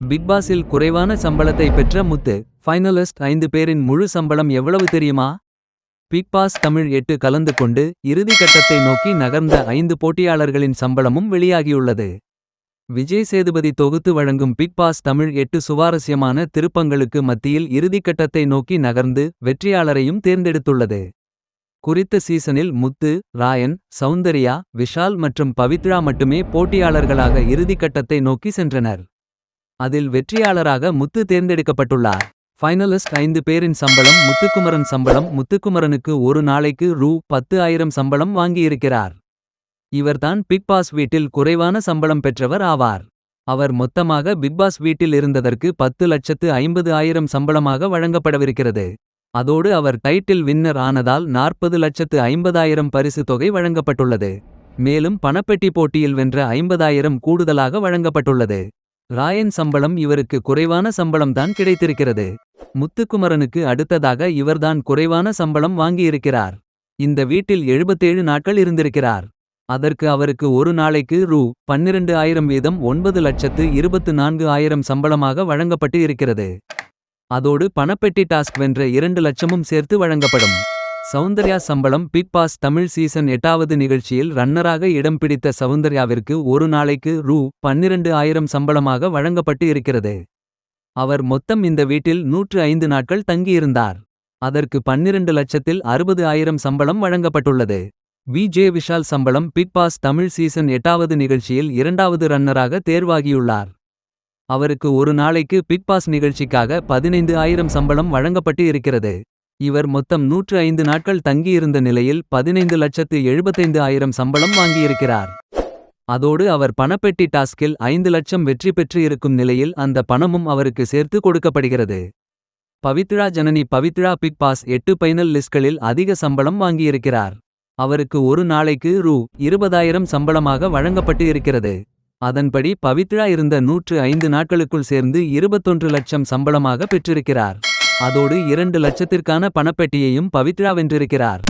Big பாஸில் குறைவான சம்பளத்தை பெற்ற முத்து. ஃபைனலிஸ்ட் 5 பேரின் முழு சம்பளம் எவ்வளவு தெரியுமா? பிக் பாஸ் தமிழ் 8 கலந்து கொண்டு இறுதி கட்டத்தை நோக்கி நகர்ந்த 5 போட்டியாளர்களின் சம்பளமும் வெளியாகியுள்ளது. விஜய் சேதுபதி தொகுத்து வழங்கும் பிக் பாஸ் தமிழ் 8 சுவாரஸ்யமான திருப்பங்களுக்கு மத்தியில் இறுதிக்கட்டத்தை நோக்கி நகர்ந்து வெற்றியாளரையும் தேர்ந்தெடுத்துள்ளது. குறித்த சீசனில் முத்து, ராயன், சௌந்தர்யா, விஷால் மற்றும் பவித்ரா மட்டுமே போட்டியாளர்களாக இறுதிக்கட்டத்தை நோக்கி சென்றனர். அதில் வெற்றியாளராக முத்து தேர்ந்தெடுக்கப்பட்டுள்ளார். ஃபைனலிஸ்ட் 5 பேரின் சம்பளம். முத்துக்குமரன் சம்பளம். முத்துக்குமரனுக்கு ஒரு நாளைக்கு ரூ. 10,000 சம்பளம் வாங்கியிருக்கிறார். இவர்தான் பிக் பாஸ் வீட்டில் குறைவான சம்பளம் பெற்றவர் ஆவார். அவர் மொத்தமாக பிக் பாஸ் வீட்டில் இருந்ததற்கு 10,50,000 சம்பளமாக வழங்கப்படவிருக்கிறது. அதோடு அவர் டைட்டில் வின்னர் ஆனதால் 40,50,000 பரிசு தொகை வழங்கப்பட்டுள்ளது. மேலும் பணப்பெட்டி போட்டியில் வென்ற 50,000 கூடுதலாக வழங்கப்பட்டுள்ளது. ராயன் சம்பளம். இவருக்கு குறைவான சம்பளம்தான் கிடைத்திருக்கிறது. முத்துக்குமரனுக்கு அடுத்ததாக இவர்தான் குறைவான சம்பளம் வாங்கியிருக்கிறார். இந்த வீட்டில் 77 நாட்கள் இருந்திருக்கிறார். அதற்கு அவருக்கு ஒரு நாளைக்கு ரூ. 12,000 வீதம் 9,24,000 சம்பளமாக வழங்கப்பட்டு இருக்கிறது. அதோடு பணப்பெட்டி டாஸ்க் வென்ற 2 லட்சமும் சேர்த்து வழங்கப்படும். சௌந்தர்யா சம்பளம். பிக் பாஸ் தமிழ் சீசன் 8வது நிகழ்ச்சியில் ரன்னராக இடம் பிடித்த சௌந்தர்யாவிற்கு ஒரு நாளைக்கு ரூ. 12,000 சம்பளமாக வழங்கப்பட்டு இருக்கிறது. அவர் மொத்தம் இந்த வீட்டில் 105 நாட்கள் தங்கியிருந்தார். அதற்கு 12,60,000 சம்பளம் வழங்கப்பட்டுள்ளது. வி.ஜே. விஷால் சம்பளம். பிக் பாஸ் தமிழ் சீசன் 8வது நிகழ்ச்சியில் 2வது ரன்னராக தேர்வாகியுள்ளார். அவருக்கு ஒரு நாளைக்கு பிக் பாஸ் நிகழ்ச்சிக்காக 15,000 சம்பளம் வழங்கப்பட்டு இருக்கிறது. இவர் மொத்தம் 105 நாட்கள் தங்கியிருந்த நிலையில் 15,75,000 சம்பளம் வாங்கியிருக்கிறார். அதோடு அவர் பணப்பெட்டி டாஸ்கில் 5 லட்சம் வெற்றி பெற்று இருக்கும் நிலையில் அந்த பணமும் அவருக்கு சேர்த்து கொடுக்கப்படுகிறது. Pavithra Janani. Pavithra big boss 8 final லிஸ்ட்களில் அதிக சம்பளம் வாங்கியிருக்கிறார். அவருக்கு ஒரு நாளைக்கு ரூ. 20,000 சம்பளமாக வழங்கப்பட்டு இருக்கிறது. அதன்படி பவித்ரா இருந்த 105 நாட்களுக்குள் சேர்ந்து 21 லட்சம் சம்பளமாக பெற்றிருக்கிறார். அதோடு 2 லட்சத்திற்கான பணப்பெட்டியையும் பவித்ரா வென்றிருக்கிறார்.